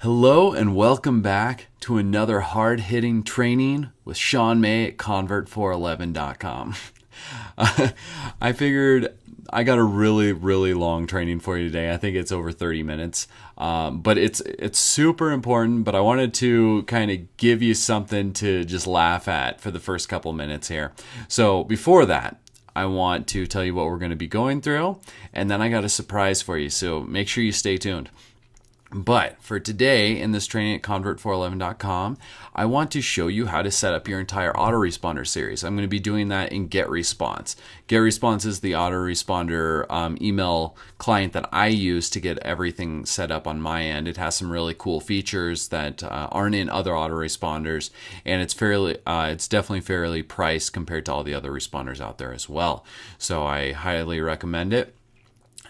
Hello and welcome back to another hard-hitting training with Sean May at convert411.com. I figured I got a really long training for you today. I think it's over 30 minutes, but it's super important. But I wanted to kind of give you something to just laugh at for the first couple minutes here. So before that, I want to tell you what we're going to be going through, and then I got a surprise for you. So make sure you stay tuned. But for today, in this training at convert411.com, I want to show you how to set up your entire Autoresponder series. I'm going to be doing that in GetResponse. GetResponse is the autoresponder email client that I use to get everything set up on my end. It has some really cool features that aren't in other autoresponders, and it's definitely fairly priced compared to all the other responders out there as well. So I highly recommend it.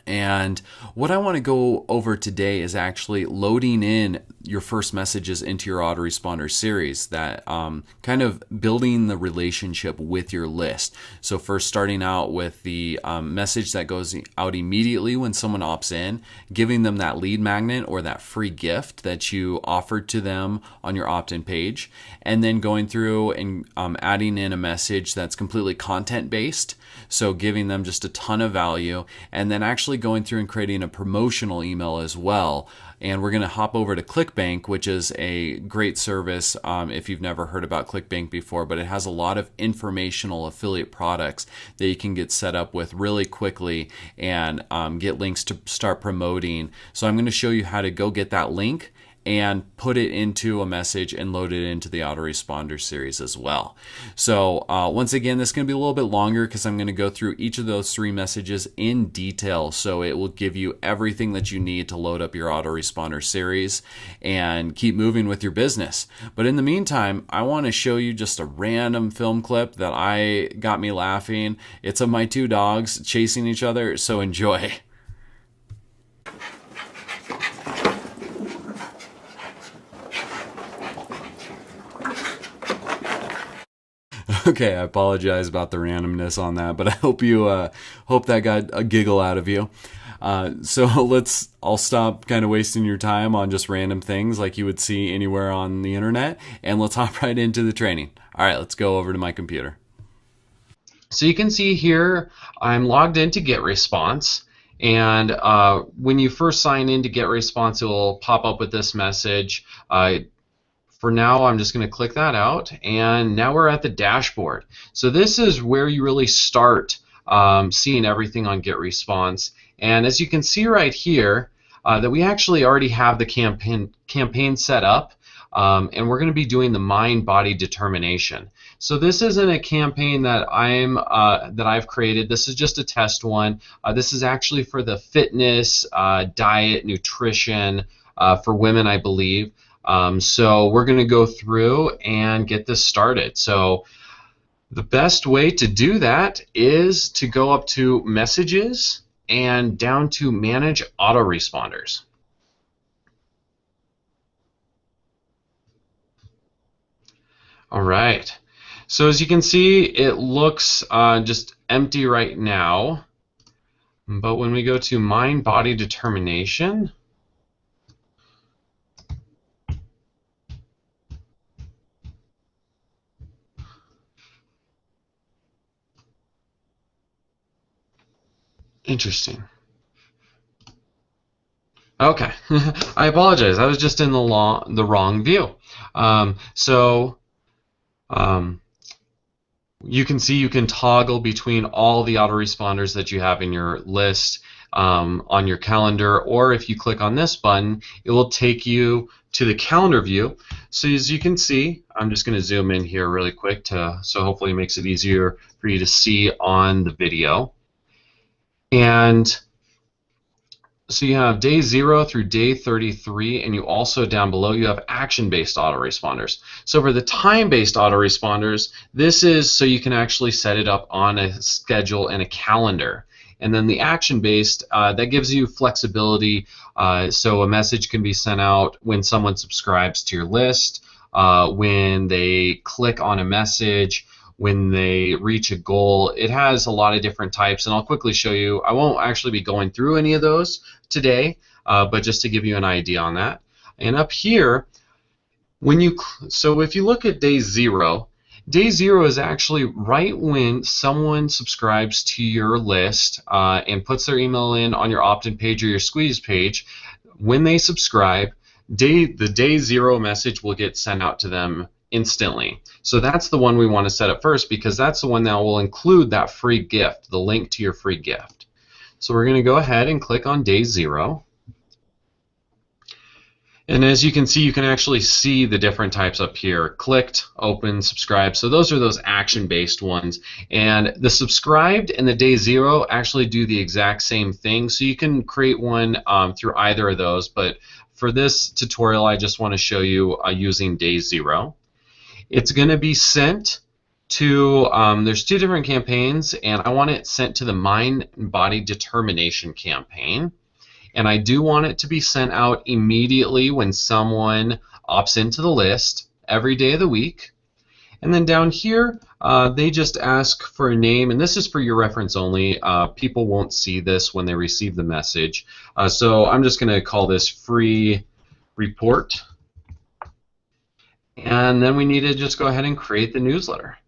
And what I want to go over today is actually loading in your first messages into your autoresponder series, that kind of building the relationship with your list. So first starting out with the message that goes out immediately when someone opts in, giving them that lead magnet or that free gift that you offered to them on your opt-in page, and then going through and adding in a message that's completely content-based, so giving them just a ton of value, and then actually going through and creating a promotional email as well. And we're going to hop over to ClickBank, which is a great service if you've never heard about ClickBank before, but it has a lot of informational affiliate products that you can get set up with really quickly and get links to start promoting. So I'm going to show you how to go get that link and put it into a message and load it into the Autoresponder series as well. So once again, this is going to be a little bit longer because I'm going to go through each of those three messages in detail, so it will give you everything that you need to load up your Autoresponder series and keep moving with your business. But in the meantime, I want to show you just a random film clip that got me laughing. It's of my two dogs chasing each other, so enjoy. Okay, I apologize about the randomness on that, but I hope that got a giggle out of you. So I'll stop kind of wasting your time on just random things like you would see anywhere on the internet, and let's hop right into the training. All right, let's go over to my computer. So you can see here I'm logged into GetResponse, and when you first sign into GetResponse, it will pop up with this message. For now, I'm just going to click that out, and now we're at the dashboard. So this is where you really start seeing everything on GetResponse. And as you can see right here, that we actually already have the campaign set up, and we're going to be doing the mind-body determination. So this isn't a campaign that I've created. This is just a test one. This is actually for the fitness, diet, nutrition for women, I believe. So we're going to go through and get this started. So the best way to do that is to go up to Messages and down to Manage Autoresponders. All right. So as you can see, it looks just empty right now. But when we go to Mind-Body Determination, interesting. Okay, I apologize. I was just in the wrong view. You can see you can toggle between all the autoresponders that you have in your list on your calendar, or if you click on this button, it will take you to the calendar view. So as you can see, I'm just going to zoom in here really quick so hopefully it makes it easier for you to see on the video. And so you have day 0 through day 33, and you also down below you have action-based autoresponders. So for the time-based autoresponders, this is so you can actually set it up on a schedule and a calendar. And then the action-based, that gives you flexibility, so a message can be sent out when someone subscribes to your list, when they click on a message, when they reach a goal. It has a lot of different types, and I'll quickly show you. I won't actually be going through any of those today, but just to give you an idea on that. And up here, so if you look at day 0, day 0 is actually right when someone subscribes to your list and puts their email in on your opt-in page or your squeeze page. When they subscribe, the day 0 message will get sent out to them instantly. So that's the one we want to set up first, because that's the one that will include that free gift, the link to your free gift. So we're going to go ahead and click on day 0. And as you can see, you can actually see the different types up here: clicked, open, subscribed. So those are those action-based ones. And the subscribed and the day 0 actually do the exact same thing. So you can create one through either of those. But for this tutorial, I just want to show you using day 0. It's going to be sent to, there's 2 different campaigns, and I want it sent to the Mind and Body Determination campaign. And I do want it to be sent out immediately when someone opts into the list, every day of the week. And then down here, they just ask for a name, and this is for your reference only. People won't see this when they receive the message. So I'm just going to call this free report. And then we need to just go ahead and create the newsletter.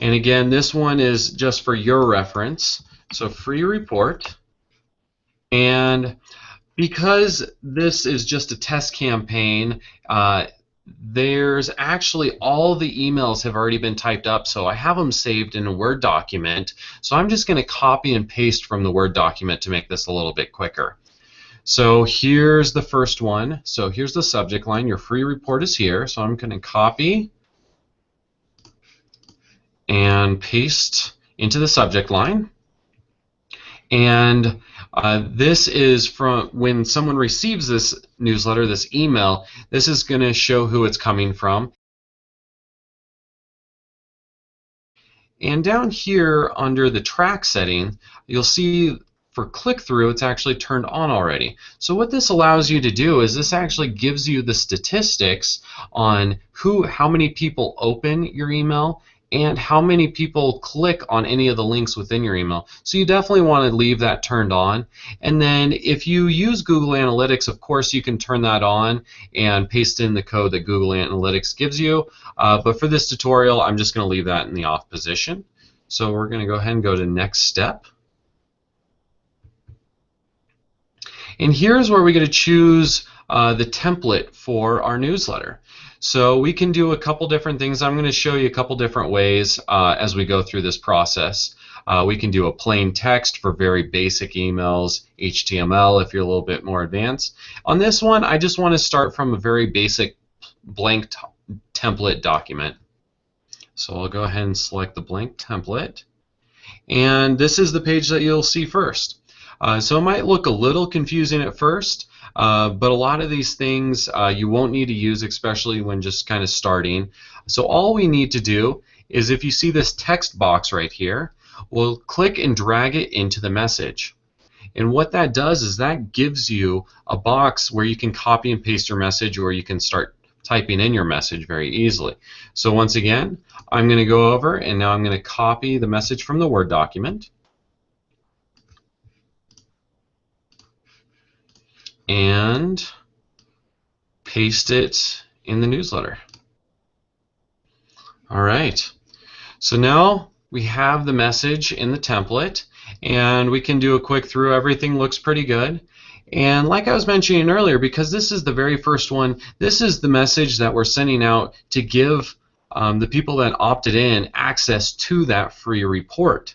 And again, this one is just for your reference. So free report. And because this is just a test campaign, there's actually all the emails have already been typed up, so I have them saved in a Word document. So I'm just going to copy and paste from the Word document to make this a little bit quicker. So here's the first one. So here's the subject line. Your free report is here. So I'm going to copy and paste into the subject line. And this is from when someone receives this newsletter, this email. This is going to show who it's coming from. And down here under the track setting, you'll see for click-through, it's actually turned on already. So what this allows you to do is this actually gives you the statistics on how many people open your email and how many people click on any of the links within your email. So you definitely want to leave that turned on. And then if you use Google Analytics, of course you can turn that on and paste in the code that Google Analytics gives you. But for this tutorial, I'm just going to leave that in the off position. So we're going to go ahead and go to next step. And here's where we're going to choose the template for our newsletter. So we can do a couple different things. I'm going to show you a couple different ways as we go through this process. We can do a plain text for very basic emails, HTML if you're a little bit more advanced. On this one, I just want to start from a very basic blank template document. So I'll go ahead and select the blank template. And this is the page that you'll see first. So it might look a little confusing at first, but a lot of these things you won't need to use, especially when just kind of starting. So all we need to do is, if you see this text box right here, we'll click and drag it into the message. And what that does is that gives you a box where you can copy and paste your message, or you can start typing in your message very easily. So once again, I'm going to go over and now I'm going to copy the message from the Word document and paste it in the newsletter. All right, so now we have the message in the template, and we can do a quick through. Everything looks pretty good. And like I was mentioning earlier, because this is the very first one, this is the message that we're sending out to give the people that opted in access to that free report.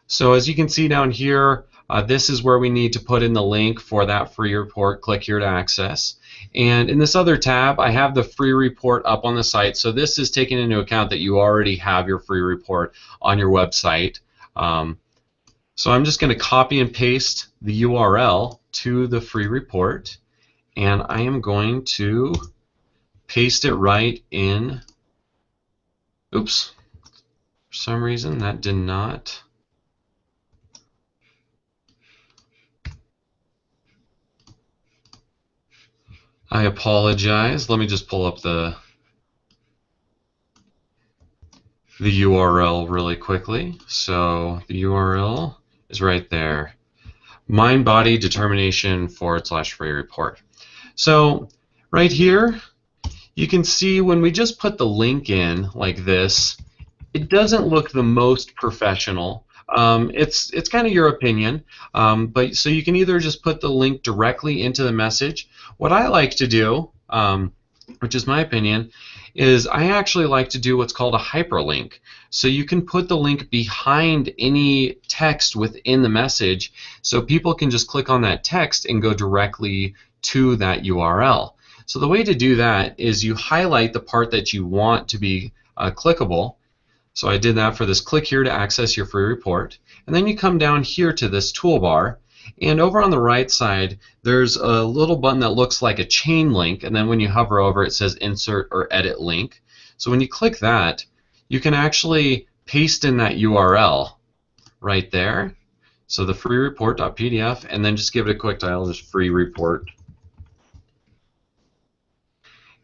So as you can see down here, this is where we need to put in the link for that free report. Click here to access. And in this other tab, I have the free report up on the site. So this is taking into account that you already have your free report on your website. So I'm just going to copy and paste the URL to the free report, and I am going to paste it right in. Oops, for some reason that did not. I apologize. Let me just pull up the URL really quickly. So the URL is right there. mind body determination / free report. So right here, you can see when we just put the link in like this, it doesn't look the most professional. It's kind of your opinion, but so you can either just put the link directly into the message. What I like to do, which is my opinion, is I actually like to do what's called a hyperlink. So you can put the link behind any text within the message, so people can just click on that text and go directly to that URL. So the way to do that is you highlight the part that you want to be clickable. So I did that for this click here to access your free report. And then you come down here to this toolbar, and over on the right side there's a little button that looks like a chain link, and then when you hover over it says insert or edit link. So when you click that, you can actually paste in that URL right there. So the free report.pdf, and then just give it a quick title, just free report.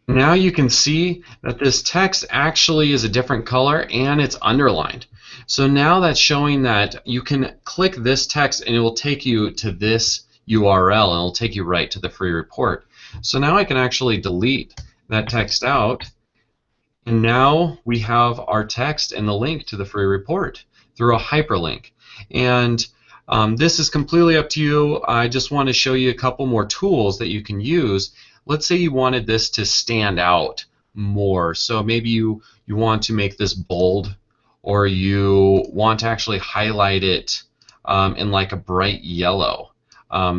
Now you can see that this text actually is a different color and it's underlined. So now that's showing that you can click this text and it will take you to this URL and it'll take you right to the free report. So now I can actually delete that text out, and now we have our text and the link to the free report through a hyperlink. And this is completely up to you. I just want to show you a couple more tools that you can use. Let's say you wanted this to stand out more. So maybe you want to make this bold, or you want to actually highlight it in like a bright yellow.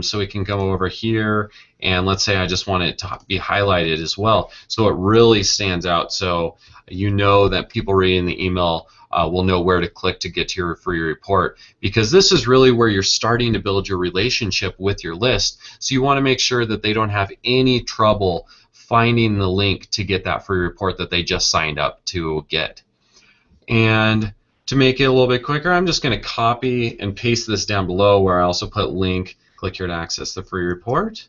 So we can go over here, and let's say I just want it to be highlighted as well, so it really stands out, so you know that people reading the email will know where to click to get to your free report, because this is really where you're starting to build your relationship with your list. So you want to make sure that they don't have any trouble finding the link to get that free report that they just signed up to get. And to make it a little bit quicker, I'm just going to copy and paste this down below where I also put link. Click here to access the free report.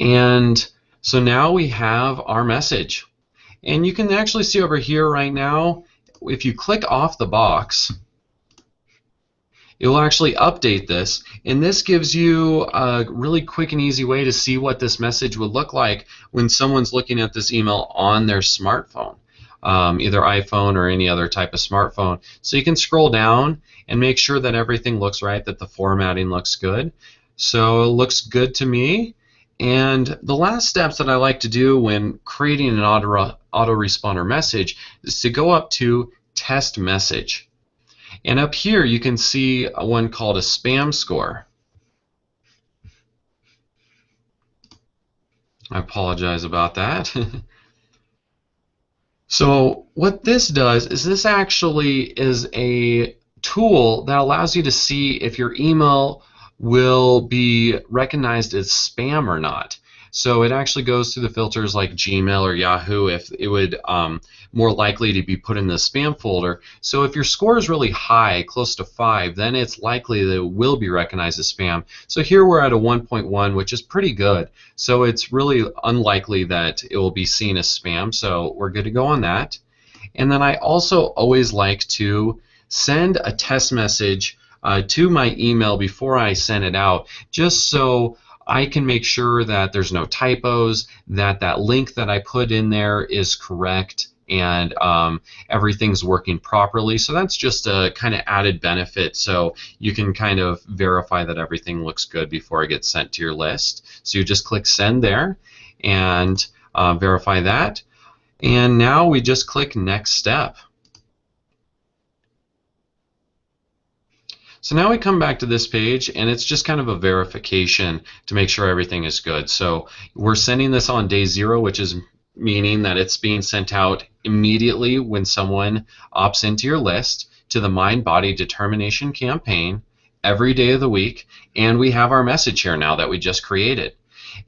And so now we have our message. And you can actually see over here right now, if you click off the box, it will actually update this. And this gives you a really quick and easy way to see what this message would look like when someone's looking at this email on their smartphone. Either iPhone or any other type of smartphone. So you can scroll down and make sure that everything looks right, that the formatting looks good. So it looks good to me. And the last steps that I like to do when creating an autoresponder message is to go up to test message. And up here you can see one called a spam score. I apologize about that. So what this does is this actually is a tool that allows you to see if your email will be recognized as spam or not. So it actually goes through the filters like Gmail or Yahoo if it would more likely to be put in the spam folder. So if your score is really high, close to 5, then it's likely that it will be recognized as spam. So here we're at a 1.1, which is pretty good. So it's really unlikely that it will be seen as spam. So we're good to go on that. And then I also always like to send a test message to my email before I send it out, just so I can make sure that there's no typos, that that link that I put in there is correct, and everything's working properly. So that's just a kind of added benefit, so you can kind of verify that everything looks good before it gets sent to your list. So you just click send there and verify that, and now we just click next step. So now we come back to this page, and it's just kind of a verification to make sure everything is good. So we're sending this on day 0, which is meaning that it's being sent out immediately when someone opts into your list to the Mind Body Determination campaign every day of the week, and we have our message here now that we just created.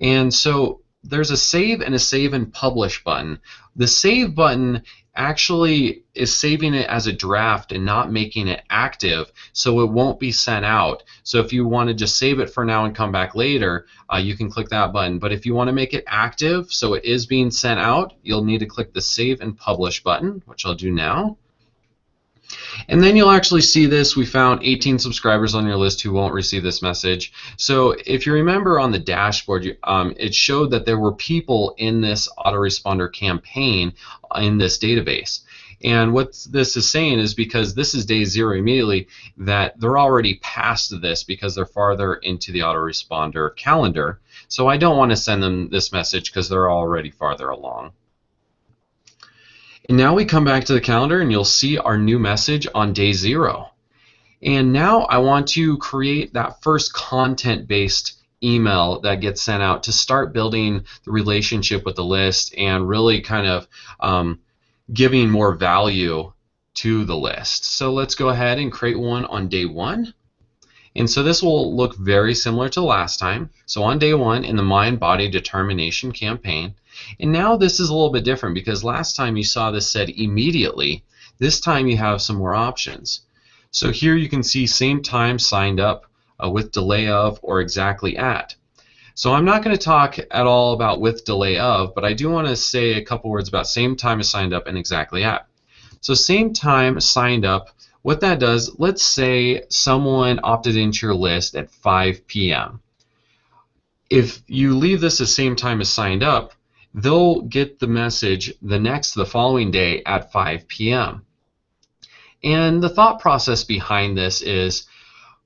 And so there's a save and a save and publish button. The save button actually is saving it as a draft and not making it active, so it won't be sent out. So if you want to just save it for now and come back later, you can click that button. But if you want to make it active so it is being sent out, you'll need to click the save and publish button, which I'll do now. And then you'll actually see this. We found 18 subscribers on your list who won't receive this message. So if you remember on the dashboard, it showed that there were people in this autoresponder campaign in this database. And what this is saying is, because this is day 0 immediately, that they're already past this because they're farther into the autoresponder calendar. So I don't want to send them this message because they're already farther along. And now we come back to the calendar and you'll see our new message on day 0. And now I want to create that first content-based email that gets sent out to start building the relationship with the list and really kind of giving more value to the list. So let's go ahead and create one on day 1. And so this will look very similar to last time. So on day 1 in the mind-body determination campaign. And now this is a little bit different because last time you saw this said immediately. This time you have some more options. So here you can see same time signed up with delay of or exactly at. So I'm not going to talk at all about with delay of, but I do want to say a couple words about same time as signed up and exactly at. So same time signed up, what that does, let's say someone opted into your list at 5 p.m. If you leave this the same time as signed up, they'll get the message the following day at 5 p.m. And the thought process behind this is,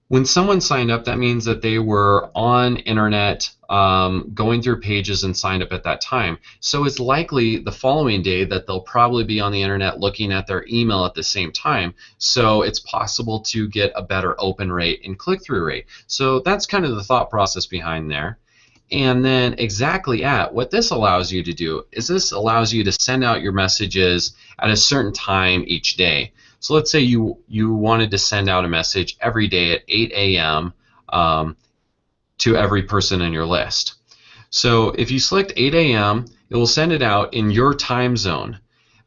when someone signed up, that means that they were on internet going through pages and signed up at that time. So it's likely the following day that they'll probably be on the internet looking at their email at the same time. So it's possible to get a better open rate and click-through rate. So that's kind of the thought process behind there. And then exactly at, what this allows you to do is this allows you to send out your messages at a certain time each day. So let's say you wanted to send out a message every day at 8 a.m. To every person in your list. So if you select 8 a.m., it will send it out in your time zone.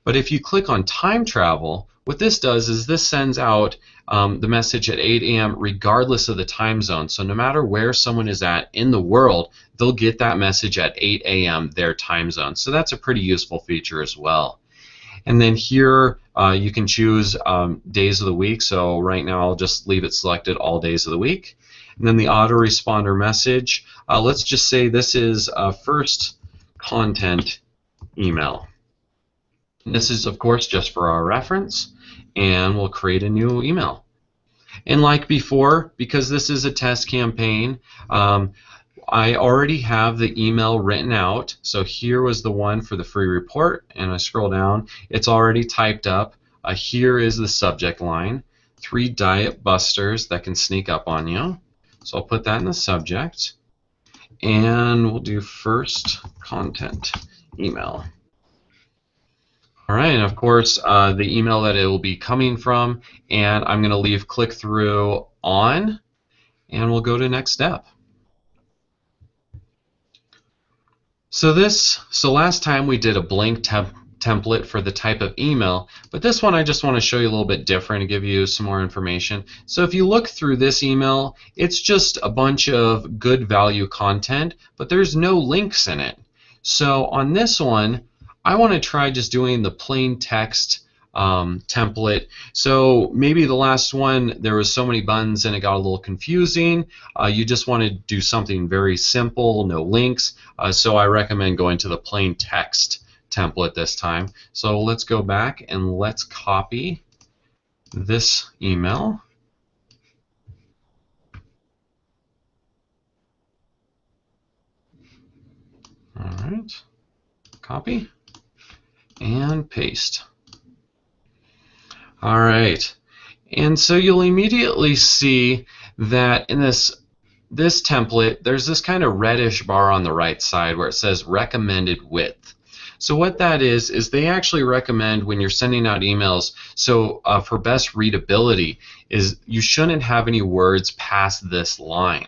But if you click on time travel, what this does is this sends out the message at 8 a.m. regardless of the time zone. So no matter where someone is at in the world, they'll get that message at 8 a.m. their time zone. So that's a pretty useful feature as well. And then here you can choose days of the week. So right now I'll just leave it selected all days of the week. And then the autoresponder message, let's just say this is first content email. And this is, of course, just for our reference, and we'll create a new email. And like before, because this is a test campaign, I already have the email written out. So here was the one for the free report, and I scroll down. It's already typed up. Here is the subject line, 3 diet busters that can sneak up on you. So I'll put that in the subject, and we'll do first content email. All right, and of course the email that it will be coming from, and I'm going to leave click-through on, and we'll go to next step. So last time we did a blank template for the type of email, but this one I just want to show you a little bit different and give you some more information. So if you look through this email, it's just a bunch of good value content, but there's no links in it. So on this one, I want to try just doing the plain text template. So maybe the last one, there was so many buttons and it got a little confusing. You just want to do something very simple, no links. So I recommend going to the plain text template this time. So let's go back and let's copy this email. All right, copy and paste. All right, and so you'll immediately see that in this template, there's this kind of reddish bar on the right side where it says recommended width. So what that is they actually recommend when you're sending out emails, so for best readability, is you shouldn't have any words past this line.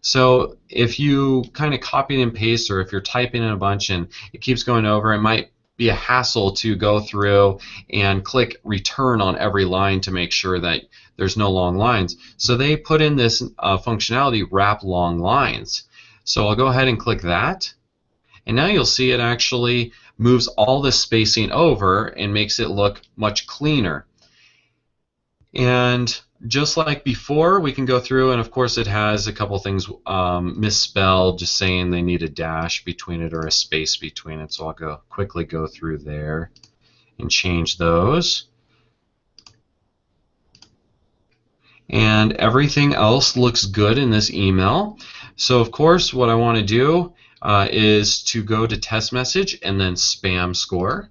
So if you kind of copy and paste, or if you're typing in a bunch and it keeps going over, it might be a hassle to go through and click return on every line to make sure that there's no long lines. So they put in this functionality, wrap long lines. So I'll go ahead and click that, and now you'll see it actually moves all the spacing over and makes it look much cleaner. And just like before, we can go through, and of course it has a couple things misspelled, just saying they need a dash between it or a space between it. So I'll quickly go through there and change those. And everything else looks good in this email. So of course what I want to do is to go to test message and then spam score,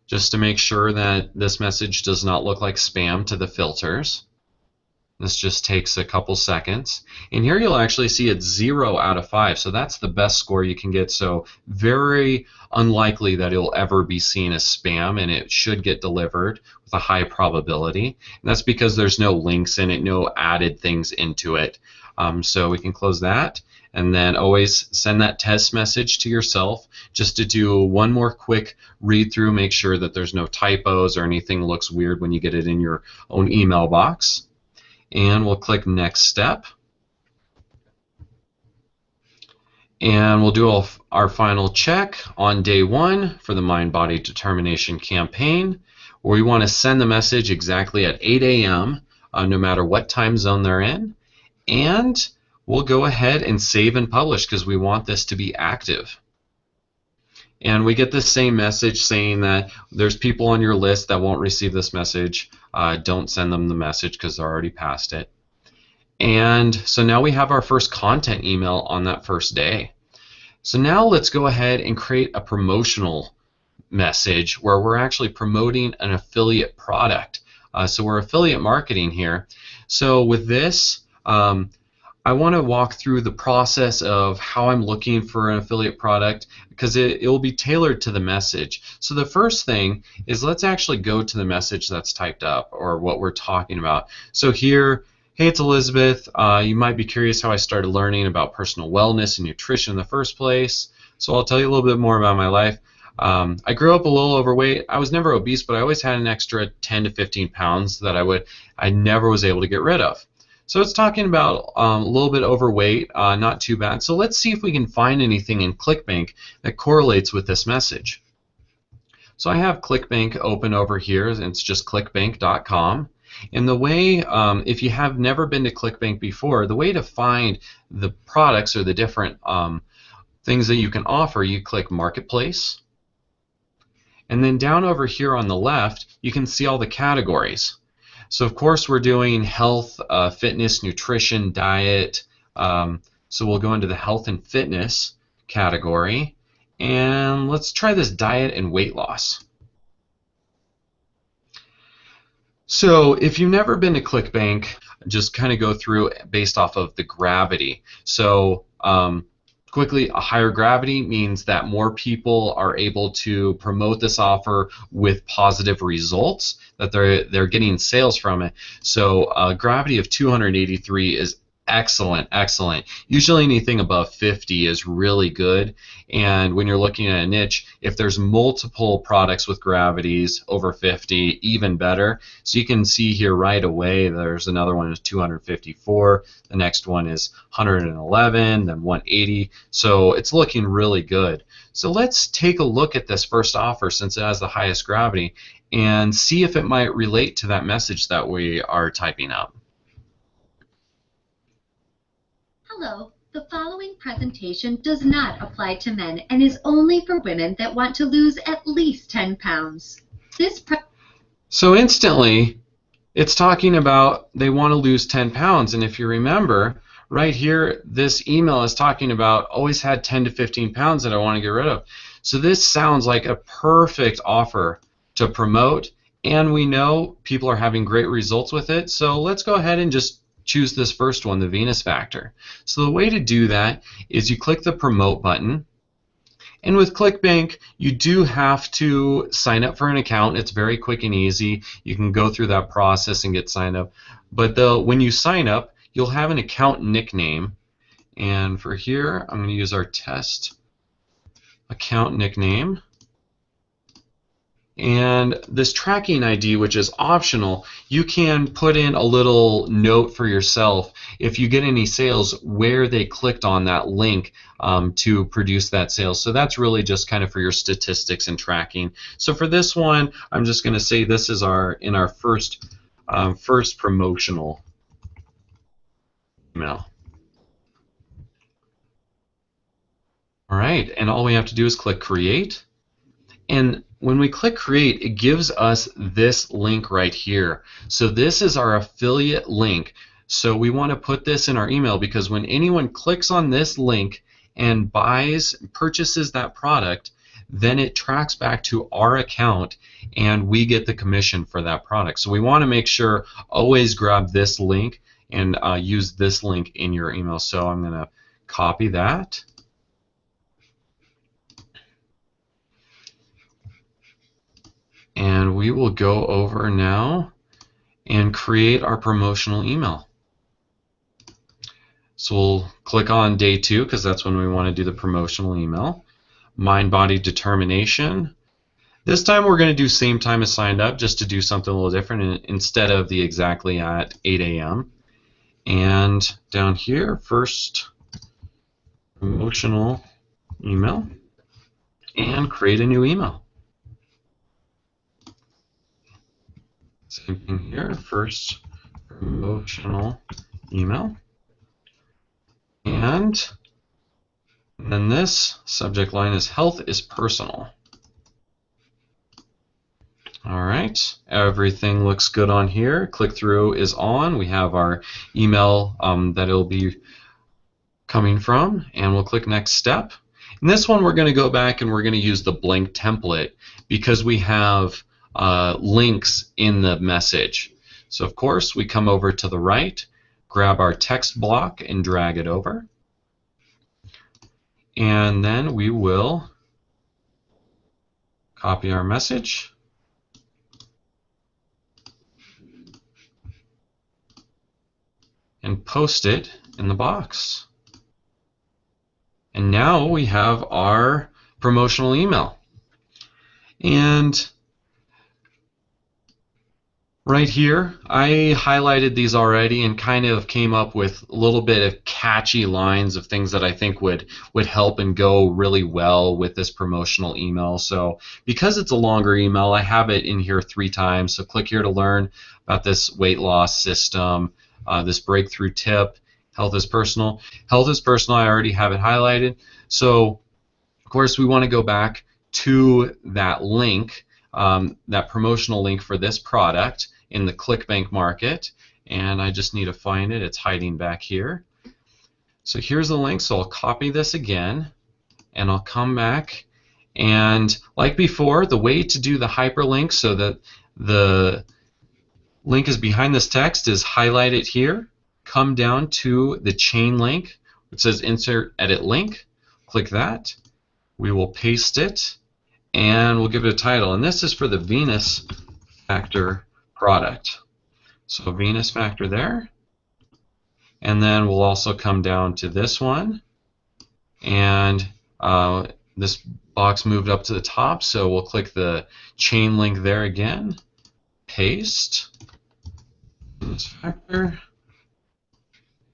just to make sure that this message does not look like spam to the filters. This just takes a couple seconds. And here you'll actually see it's 0 out of 5. So that's the best score you can get. So very unlikely that it'll ever be seen as spam, and it should get delivered with a high probability. And that's because there's no links in it, no added things into it. So we can close that. And then always send that test message to yourself just to do one more quick read through, make sure that there's no typos or anything looks weird when you get it in your own email box. And we'll click next step. And we'll do our final check on day 1 for the mind-body determination campaign, where we want to send the message exactly at 8 a.m. No matter what time zone they're in. And we'll go ahead and save and publish because we want this to be active. And we get the same message saying that there's people on your list that won't receive this message. Don't send them the message because they're already past it. And so now we have our first content email on that first day. So now let's go ahead and create a promotional message where we're actually promoting an affiliate product. So we're affiliate marketing here. So with this, I want to walk through the process of how I'm looking for an affiliate product because it will be tailored to the message. So the first thing is let's actually go to the message that's typed up or what we're talking about. So here, hey, it's Elizabeth. You might be curious how I started learning about personal wellness and nutrition in the first place. So I'll tell you a little bit more about my life. I grew up a little overweight. I was never obese, but I always had an extra 10 to 15 pounds that I never was able to get rid of. So it's talking about a little bit overweight, not too bad. So let's see if we can find anything in ClickBank that correlates with this message. So I have ClickBank open over here. It's just clickbank.com. And the way, if you have never been to ClickBank before, the way to find the products or the different things that you can offer, you click Marketplace. And then down over here on the left, you can see all the categories. So of course we're doing health, fitness, nutrition, diet. So we'll go into the health and fitness category. And let's try this diet and weight loss. So if you've never been to ClickBank, just kind of go through based off of the gravity. So quickly, a higher gravity means that more people are able to promote this offer with positive results, that they're getting sales from it. So a gravity of 283 is excellent, excellent. Usually anything above 50 is really good. And when you're looking at a niche, if there's multiple products with gravities over 50, even better. So you can see here right away, there's another one is 254. The next one is 111, then 180. So it's looking really good. So let's take a look at this first offer since it has the highest gravity and see if it might relate to that message that we are typing up. Hello, the following presentation does not apply to men and is only for women that want to lose at least 10 pounds. So instantly, it's talking about they want to lose 10 pounds. And if you remember, right here, this email is talking about always had 10 to 15 pounds that I want to get rid of. So this sounds like a perfect offer to promote. And we know people are having great results with it. So let's go ahead and just choose this first one, the Venus Factor. So the way to do that is you click the promote button, and with ClickBank you do have to sign up for an account. It's very quick and easy. You can go through that process and get signed up, but when you sign up you'll have an account nickname, and for here I'm going to use our test account nickname. And this tracking ID, which is optional, you can put in a little note for yourself if you get any sales where they clicked on that link to produce that sale. So that's really just kind of for your statistics and tracking. So for this one, I'm just going to say this is in our first first promotional email. All right, and all we have to do is click create. And when we click create, it gives us this link right here. So this is our affiliate link. So we want to put this in our email because when anyone clicks on this link and purchases that product, then it tracks back to our account and we get the commission for that product. So we want to make sure always grab this link and use this link in your email. So I'm going to copy that. And we will go over now and create our promotional email. So we'll click on day 2 because that's when we want to do the promotional email. Mind body determination. This time we're going to do same time as signed up just to do something a little different instead of the exactly at 8 a.m. And down here, first promotional email, and create a new email. Same thing here, first promotional email. And then this subject line is health is personal. All right, everything looks good on here. Click through is on. We have our email that it'll be coming from, and we'll click next step. In this one, we're going to go back and we're going to use the blank template because we have links in the message. So of course we come over to the right, grab our text block and drag it over, and then we will copy our message and post it in the box. And now we have our promotional email. And right here, I highlighted these already and kind of came up with a little bit of catchy lines of things that I think would help and go really well with this promotional email. So because it's a longer email, I have it in here 3 times. So click here to learn about this weight loss system, this breakthrough tip, health is personal. Health is personal, I already have it highlighted. So of course we want to go back to that link, that promotional link for this product in the ClickBank market, and I just need to find it. It's hiding back here. So here's the link, so I'll copy this again and I'll come back, and like before, the way to do the hyperlink so that the link is behind this text is highlight it here, come down to the chain link which says insert edit link, click that, we will paste it, and we'll give it a title, and this is for the Venus Factor product. So Venus Factor there, and then we'll also come down to this one, and this box moved up to the top, so we'll click the chain link there again, paste, Venus Factor.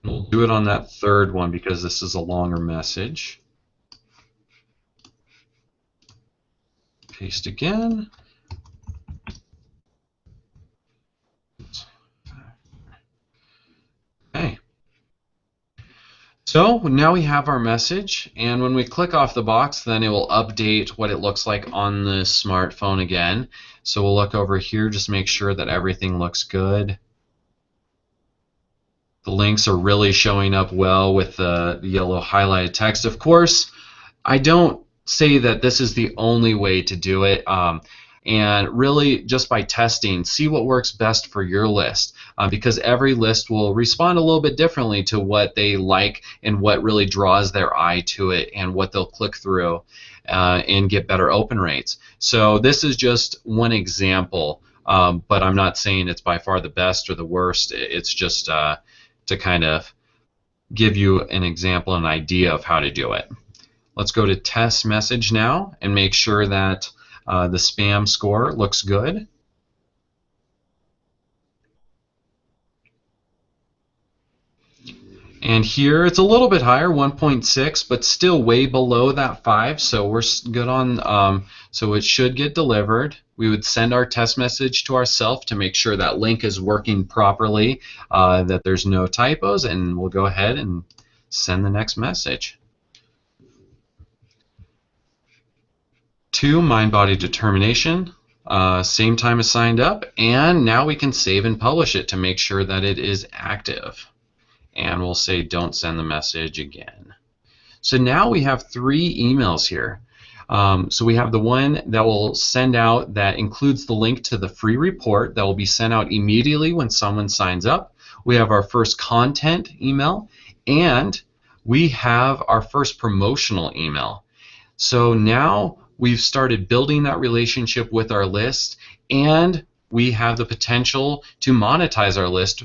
We'll do it on that third one because this is a longer message. Paste again. Okay. So now we have our message, and when we click off the box, then it will update what it looks like on the smartphone again. So we'll look over here, just make sure that everything looks good. The links are really showing up well with the yellow highlighted text. Of course, I don't say that this is the only way to do it, and really just by testing, see what works best for your list, because every list will respond a little bit differently to what they like and what really draws their eye to it and what they'll click through and get better open rates. So this is just one example, but I'm not saying it's by far the best or the worst. It's just to kind of give you an example, an idea of how to do it. Let's go to test message now and make sure that the spam score looks good. And here it's a little bit higher, 1.6, but still way below that 5, so we're good on, so it should get delivered. we would send our test message to ourselves to make sure that link is working properly, that there's no typos, and we'll go ahead and send the next message. To mind-body determination, same time as signed up, and now we can save and publish it to make sure that it is active. And we'll say don't send the message again. So now we have 3 emails here. So we have the one that will send out that includes the link to the free report that will be sent out immediately when someone signs up. We have our first content email, and we have our first promotional email. So now we've started building that relationship with our list, and we have the potential to monetize our list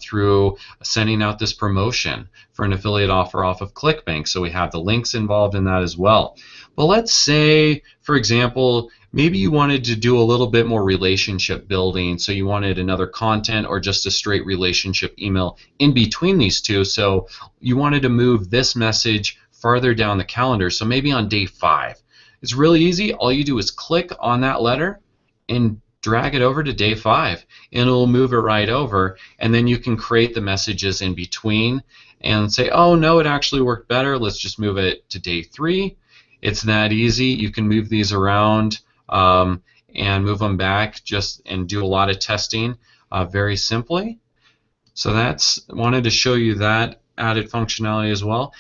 through sending out this promotion for an affiliate offer off of ClickBank. So we have the links involved in that as well. But let's say, for example, maybe you wanted to do a little bit more relationship building, so you wanted another content or just a straight relationship email in between these two. So you wanted to move this message farther down the calendar, so maybe on day 5. It's really easy. All you do is click on that letter and drag it over to day 5, and it'll move it right over, and then you can create the messages in between and say, oh no, it actually worked better, let's just move it to day 3. It's that easy. You can move these around and move them back and do a lot of testing very simply. So wanted to show you that added functionality as well.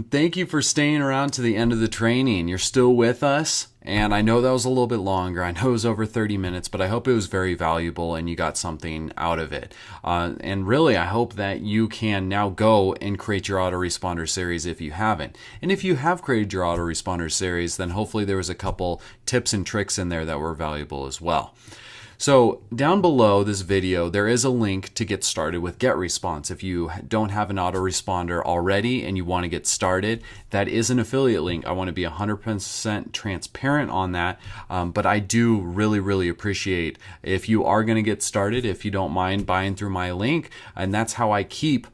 Thank you for staying around to the end of the training. You're still with us, and I know that was a little bit longer. I know it was over 30 minutes, but I hope it was very valuable and you got something out of it. And really, I hope that you can now go and create your Autoresponder series if you haven't. And if you have created your Autoresponder series, then hopefully there was a couple tips and tricks in there that were valuable as well. So down below this video, there is a link to get started with GetResponse. If you don't have an autoresponder already and you want to get started, that is an affiliate link. I want to be 100% transparent on that, but I do really appreciate if you are going to get started, if you don't mind buying through my link, and that's how I keep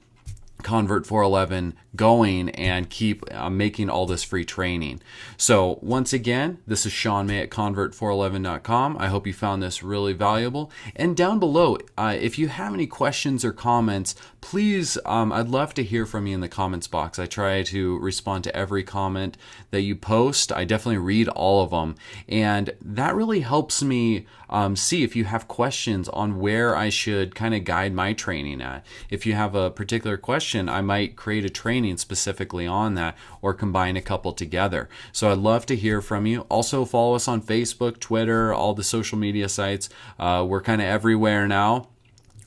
Convert 411 going and keep making all this free training. So once again, this is Sean May at convert411.com. I hope you found this really valuable. And down below, if you have any questions or comments, please, I'd love to hear from you in the comments box. I try to respond to every comment that you post. I definitely read all of them. And that really helps me see if you have questions on where I should kind of guide my training at. If you have a particular question, I might create a training specifically on that or combine a couple together. So I'd love to hear from you. Also follow us on Facebook, Twitter, all the social media sites. We're kind of everywhere now,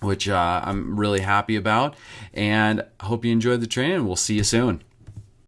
which I'm really happy about. And I hope you enjoyed the training. We'll see you soon.